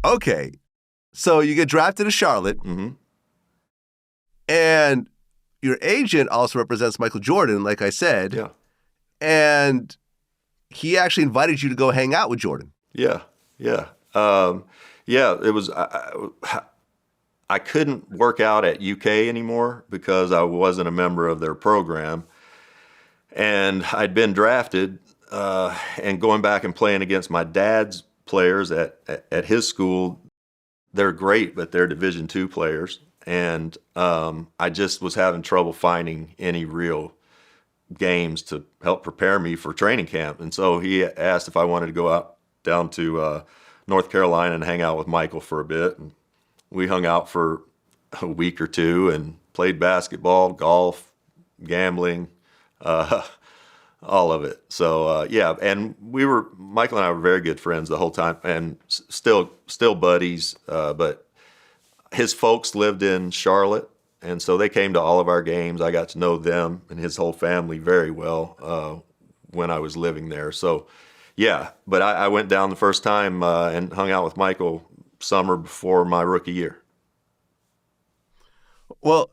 Okay. So you get drafted to Charlotte, Mm-hmm. and your agent also represents Michael Jordan, like I said. Yeah. And he actually invited you to go hang out with Jordan. Yeah. Yeah. Yeah, it was. I couldn't work out at UK anymore because I wasn't a member of their program, and I'd been drafted. And going back and playing against my dad's players at his school, they're great, but they're Division II players, and I just was having trouble finding any real games to help prepare me for training camp. And so he asked if I wanted to go out down to North Carolina and hang out with Michael for a bit. And we hung out for a week or two and played basketball, golf, gambling, all of it. So yeah, and Michael and I were very good friends the whole time, and still buddies. But his folks lived in Charlotte, and so they came to all of our games. I got to know them and his whole family very well when I was living there. So yeah, but I went down the first time and hung out with Michael summer before my rookie year. Well,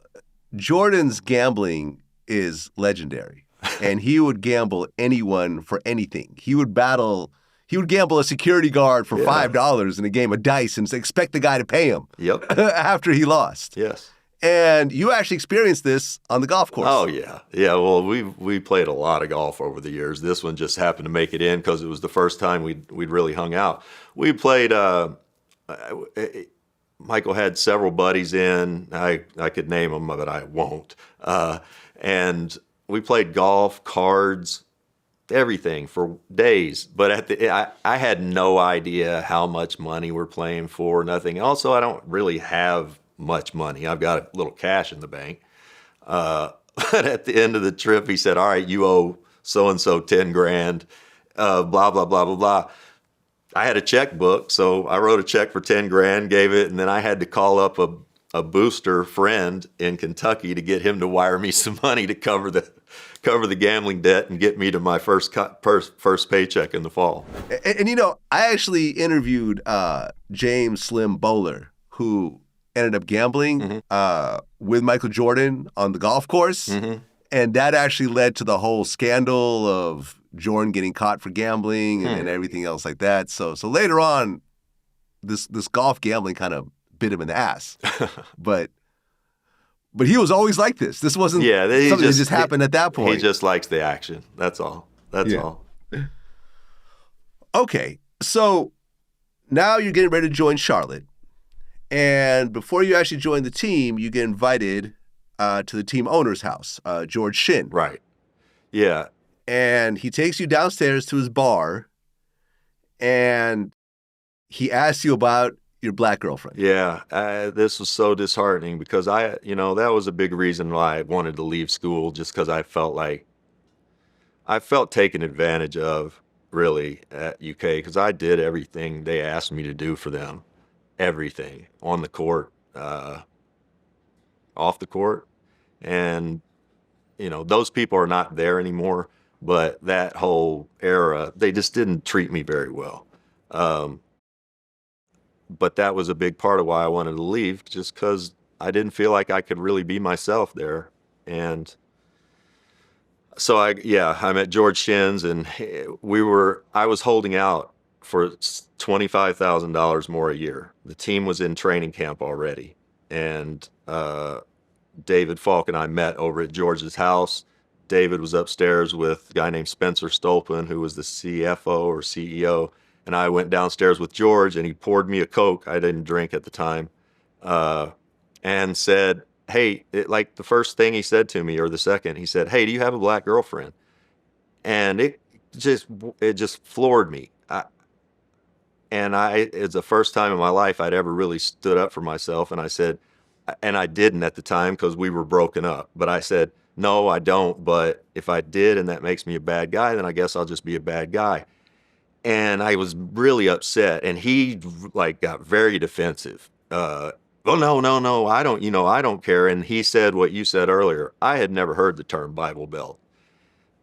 Jordan's gambling is legendary, and he would gamble anyone for anything. He would gamble a security guard for $5 in a game of dice and expect the guy to pay him. Yep. After he lost. Yes. And you actually experienced this on the golf course. Oh yeah, yeah. Well, we played a lot of golf over the years. This one just happened to make it in because it was the first time we'd really hung out. We played. Michael had several buddies in. I could name them, but I won't. And we played golf, cards, everything for days. But I had no idea how much money we're playing for. Nothing. Also, I don't really have much money. I've got a little cash in the bank. But at the end of the trip, he said, "All right, you owe so and so 10 grand." Blah blah blah blah blah. I had a checkbook, so I wrote a check for 10 grand, gave it, and then I had to call up a booster friend in Kentucky to get him to wire me some money to cover the gambling debt and get me to my first paycheck in the fall. And I actually interviewed James Slim Bowler, who ended up gambling with Michael Jordan on the golf course. Mm-hmm. And that actually led to the whole scandal of Jordan getting caught for gambling and everything else like that. So later on, this golf gambling kind of bit him in the ass. But he was always like this. This wasn't something that just happened at that point. He just likes the action. That's all. That's all. Okay, so now you're getting ready to join Charlotte. And before you actually join the team, you get invited to the team owner's house, George Shinn. Right. Yeah. And he takes you downstairs to his bar, and he asks you about your black girlfriend. Yeah. This was so disheartening because that was a big reason why I wanted to leave school, just because I felt taken advantage of, really, at UK, because I did everything they asked me to do for them. Everything on the court, off the court. And, those people are not there anymore, but that whole era, they just didn't treat me very well. But that was a big part of why I wanted to leave, just because I didn't feel like I could really be myself there. And so I'm at George Shinn's, and I was holding out for $25,000 more a year. The team was in training camp already, and David Falk and I met over at George's house. David was upstairs with a guy named Spencer Stolpen, who was the CFO or CEO, and I went downstairs with George, and he poured me a Coke. I didn't drink at the time, and said, "Hey," the first thing he said to me, or the second, he said, "Hey, do you have a black girlfriend?" And it just floored me. It's the first time in my life I'd ever really stood up for myself. And I said, and I didn't at the time because we were broken up, but I said, "No, I don't. But if I did, and that makes me a bad guy, then I guess I'll just be a bad guy." And I was really upset. And he got very defensive. "Oh, no, I don't care." And he said what you said earlier. I had never heard the term Bible Belt.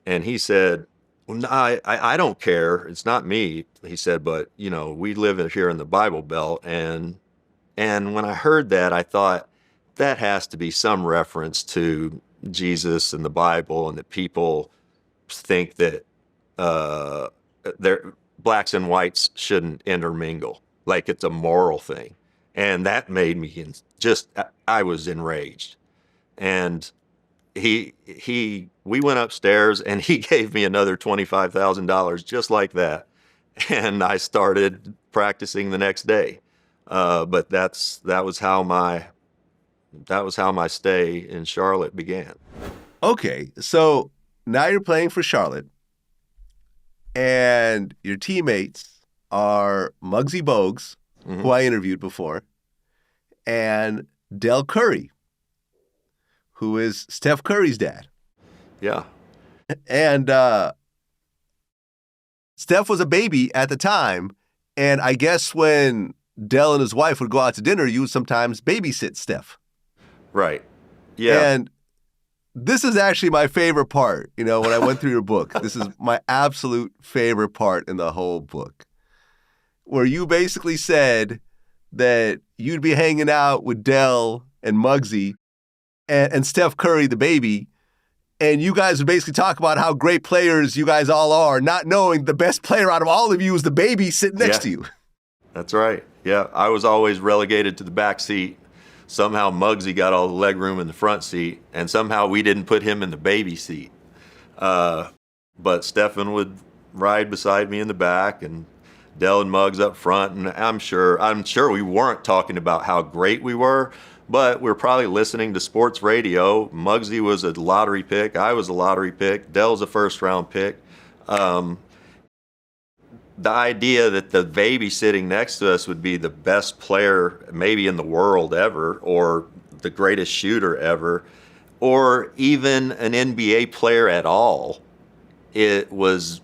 And he said, Well, no, I don't care. It's not me, he said, but we live here in the Bible Belt, and when I heard that, I thought that has to be some reference to Jesus and the Bible, and that people think that uh, blacks and whites shouldn't intermingle, like it's a moral thing, and that made me I was enraged, and we went upstairs and he gave me another $25,000 just like that. And I started practicing the next day. But that was how my stay in Charlotte began. Okay, so now you're playing for Charlotte, and your teammates are Muggsy Bogues, who I interviewed before, and Dell Curry, who is Steph Curry's dad. Yeah. And Steph was a baby at the time, and I guess when Dell and his wife would go out to dinner, you would sometimes babysit Steph. Right. Yeah. And this is actually my favorite part, when I went through your book. This is my absolute favorite part in the whole book, where you basically said that you'd be hanging out with Dell and Muggsy and Steph Curry, the baby, and you guys would basically talk about how great players you guys all are, not knowing the best player out of all of you is the baby sitting next to you. That's right. Yeah, I was always relegated to the back seat. Somehow Muggsy got all the leg room in the front seat, and somehow we didn't put him in the baby seat. But Stephen would ride beside me in the back, and Dell and Muggs up front. And I'm sure we weren't talking about how great we were, but we're probably listening to sports radio. Muggsy was a lottery pick. I was a lottery pick. Dell's a first-round pick. The idea that the baby sitting next to us would be the best player maybe in the world ever, or the greatest shooter ever, or even an NBA player at all, it was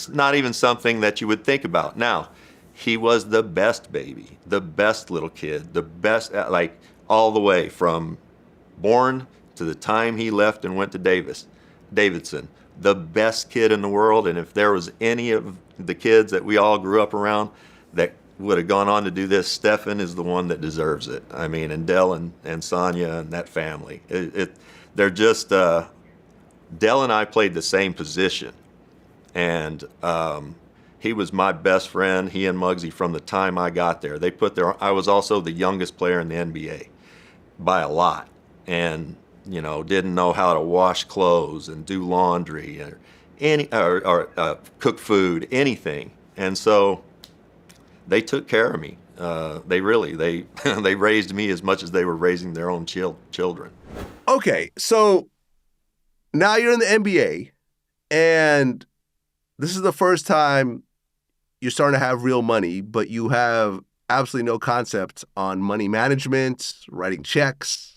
not even something that you would think about. Now, he was the best baby, the best little kid, the best, like all the way from born to the time he left and went to Davidson. The best kid in the world, and if there was any of the kids that we all grew up around that would have gone on to do this, Stephen is the one that deserves it. I mean, and Dell and Sonia and that family. They're just, Dell and I played the same position, and he was my best friend, he and Muggsy, from the time I got there. I was also the youngest player in the NBA by a lot, and didn't know how to wash clothes and do laundry or cook food, anything. And so they took care of me. They raised me as much as they were raising their own children. Okay, so now you're in the NBA, and this is the first time you're starting to have real money, but you have absolutely no concept on money management, writing checks,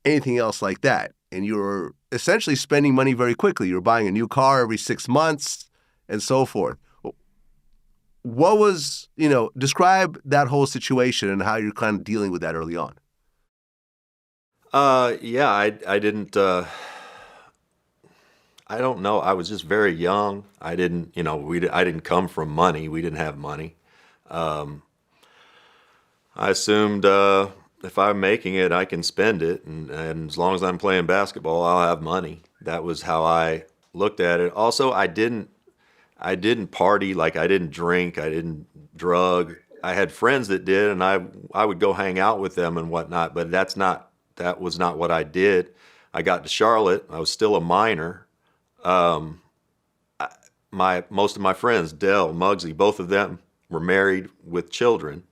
anything else like that. And you're essentially spending money very quickly. You're buying a new car every 6 months and so forth. What was, describe that whole situation and how you're kind of dealing with that early on. Yeah, I didn't, I don't know. I was just very young. I didn't, I didn't come from money. We didn't have money. I assumed, if I'm making it, I can spend it, and as long as I'm playing basketball, I'll have money. That was how I looked at it. Also, I didn't party, like I didn't drink, I didn't drug. I had friends that did, and I would go hang out with them and whatnot, but that was not what I did. I got to Charlotte, I was still a minor. Most of my friends, Dell, Muggsy, both of them were married with children.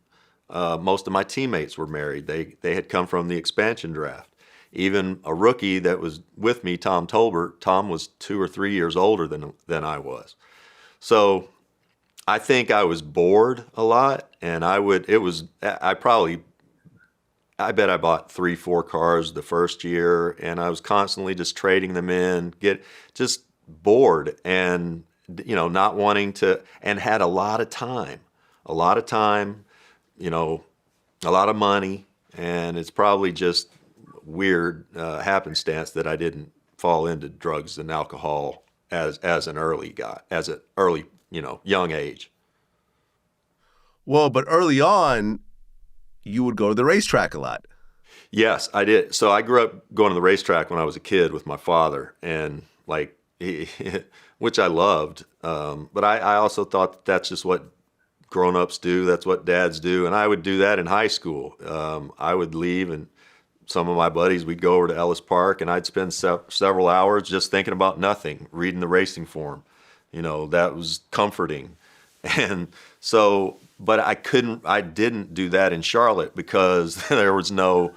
Most of my teammates were married. They had come from the expansion draft. Even a rookie that was with me, Tom Tolbert, Tom was 2 or 3 years older than I was. So I think I was bored a lot, and I bet I bought 3-4 cars the first year, and I was constantly just trading them in, just bored, and not wanting to, and had a lot of time, a lot of money, and it's probably just weird happenstance that I didn't fall into drugs and alcohol as an early guy, as an early, young age. Well, but early on, you would go to the racetrack a lot. Yes, I did. So I grew up going to the racetrack when I was a kid with my father, and which I loved. But I also thought that's just what grown-ups do. That's what dads do. And I would do that in high school. I would leave, and some of my buddies, we'd go over to Ellis Park, and I'd spend several hours just thinking about nothing, reading the racing form. That was comforting. And so, but I didn't do that in Charlotte because there were no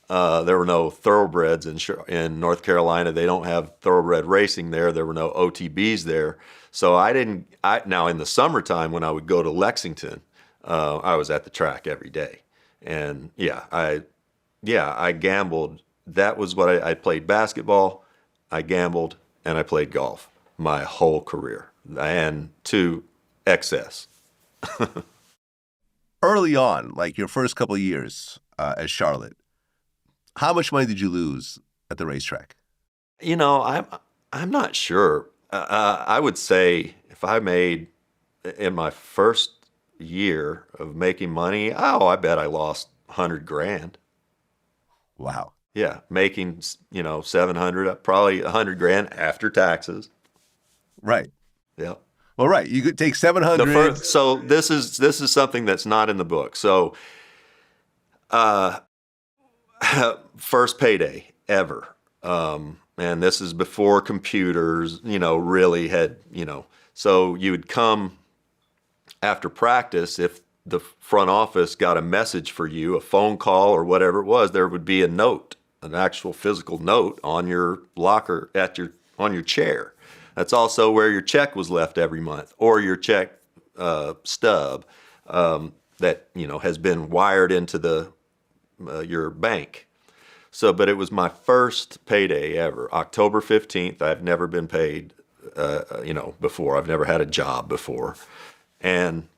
thoroughbreds in North Carolina. They don't have thoroughbred racing there. There were no OTBs there. So now in the summertime when I would go to Lexington, I was at the track every day. And I gambled. That was what I played basketball, I gambled, and I played golf my whole career, and to excess. Early on, like your first couple of years at Charlotte, how much money did you lose at the racetrack? I'm not sure. I would say if I made in my first year of making money, I bet I lost $100,000. Wow. Yeah, making 700, probably $100,000 after taxes. Right. Yeah. Well, right. You could take 700. So this is something that's not in the book. So, first payday ever. And this is before computers, really had, so you would come after practice. If the front office got a message for you, a phone call or whatever it was, there would be a note, an actual physical note on your locker on your chair. That's also where your check was left every month, or your check stub that has been wired into your bank. So, but it was my first payday ever, October 15th. I've never been paid, before. I've never had a job before, and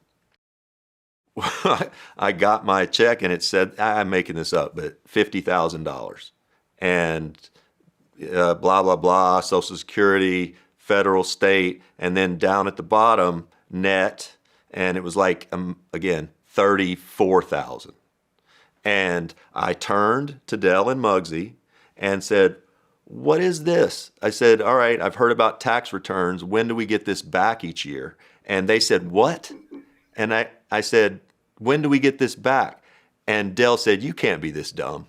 I got my check, and it said, I'm making this up, but $50,000, and blah blah blah, Social Security, federal, state, and then down at the bottom, net, and it was like, again, $34,000. And I turned to Dell and Muggsy and said, what is this? I said, all right, I've heard about tax returns. When do we get this back each year? And they said, what? And I said, when do we get this back? And Dell said, you can't be this dumb.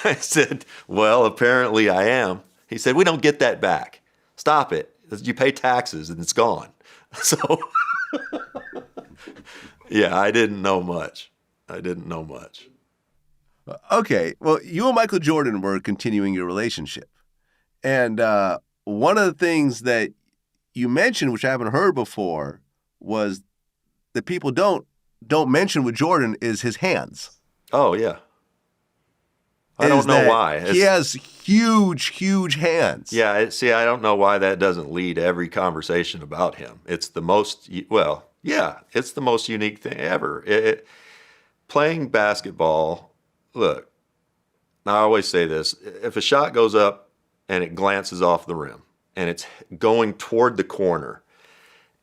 I said, well, apparently I am. He said, we don't get that back. Stop it. You pay taxes and it's gone. So, yeah, I didn't know much. Okay. Well, you and Michael Jordan were continuing your relationship. And one of the things that you mentioned, which I haven't heard before, was that people don't mention with Jordan is his hands. Oh, yeah. I don't know why. He has huge hands. Yeah, I don't know why that doesn't lead every conversation about him. It's the most, it's the most unique thing ever. Playing basketball, look, I always say this, if a shot goes up and it glances off the rim and it's going toward the corner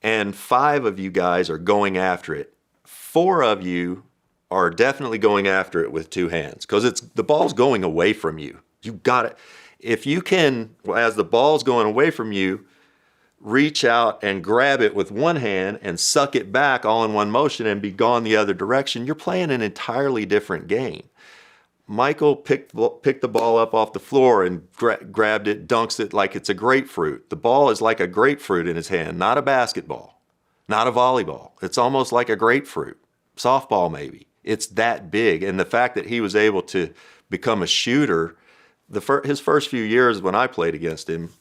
and 5 of you guys are going after it, 4 of you are definitely going after it with 2 hands because the ball's going away from you. You got it. If you can, as the ball's going away from you, reach out and grab it with one hand and suck it back all in one motion and be gone the other direction, you're playing an entirely different game. Michael picked the ball up off the floor and grabbed it, dunks it like it's a grapefruit. The ball is like a grapefruit in his hand, not a basketball, not a volleyball. It's almost like a grapefruit, softball maybe. It's that big. And the fact that he was able to become a shooter, his first few years when I played against him,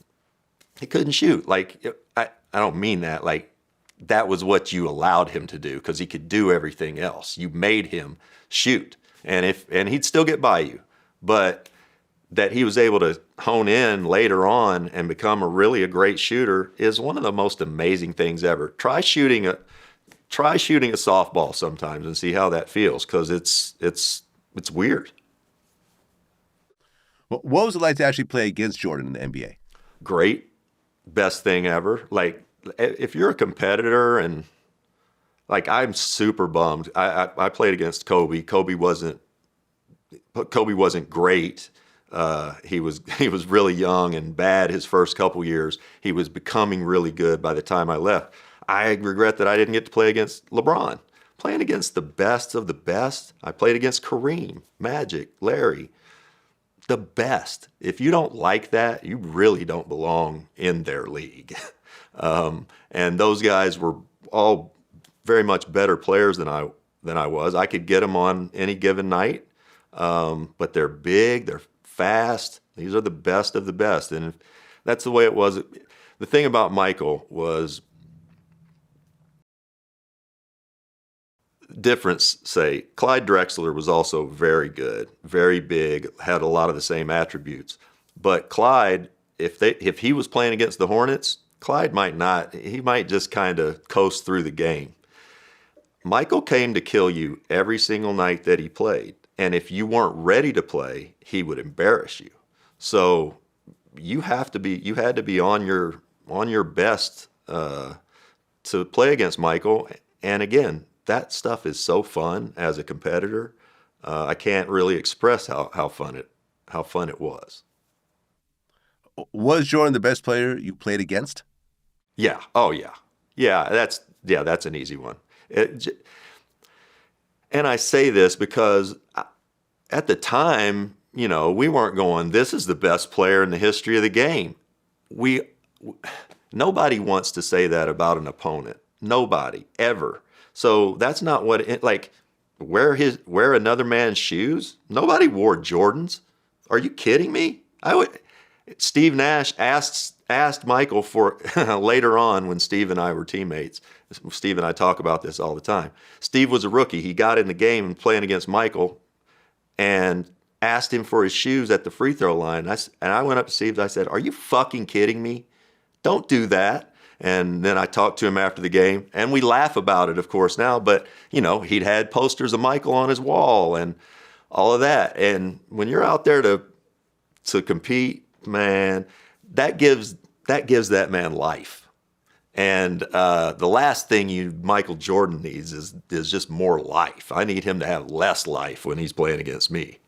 he couldn't shoot. Like, I don't mean that. Like, that was what you allowed him to do because he could do everything else. You made him shoot. And he'd still get by you. But that he was able to hone in later on and become a great shooter is one of the most amazing things ever. Try shooting a softball sometimes and see how that feels because it's weird. What was it like to actually play against Jordan in the NBA? Great. Best thing ever. Like, if you're a competitor, and like, I'm super bummed. I played against Kobe. Kobe wasn't great. He was really young and bad his first couple years. He was becoming really good by the time I left. I regret that I didn't get to play against LeBron. Playing against the best of the best. I played against Kareem, Magic, Larry. The best. If you don't like that, you really don't belong in their league. And those guys were all very much better players than I was. I could get them on any given night, but they're big, they're fast. These are the best of the best, and that's the way it was. The thing about Michael was difference. Say Clyde Drexler was also very good, very big, had a lot of the same attributes. But Clyde, if he was playing against the Hornets, Clyde might not. He might just kind of coast through the game. Michael came to kill you every single night that he played. And if you weren't ready to play, he would embarrass you. So you had to be on your best to play against Michael. And again, that stuff is so fun as a competitor. I can't really express how fun it was. Was Jordan the best player you played against? Yeah. Oh yeah. Yeah. That's an easy one. And I say this because at the time, we weren't going, this is the best player in the history of the game. Nobody wants to say that about an opponent. Nobody, ever. So that's not wear another man's shoes? Nobody wore Jordans. Are you kidding me? Steve Nash asked Michael for later on when Steve and I were teammates. Steve and I talk about this all the time. Steve was a rookie. He got in the game and playing against Michael and asked him for his shoes at the free throw line. And I went up to Steve. I said, "Are you fucking kidding me? Don't do that." And then I talked to him after the game, and we laugh about it, of course, now. But, he'd had posters of Michael on his wall and all of that. And when you're out there to compete, man, that gives that man life. And the last thing Michael Jordan needs is just more life. I need him to have less life when he's playing against me.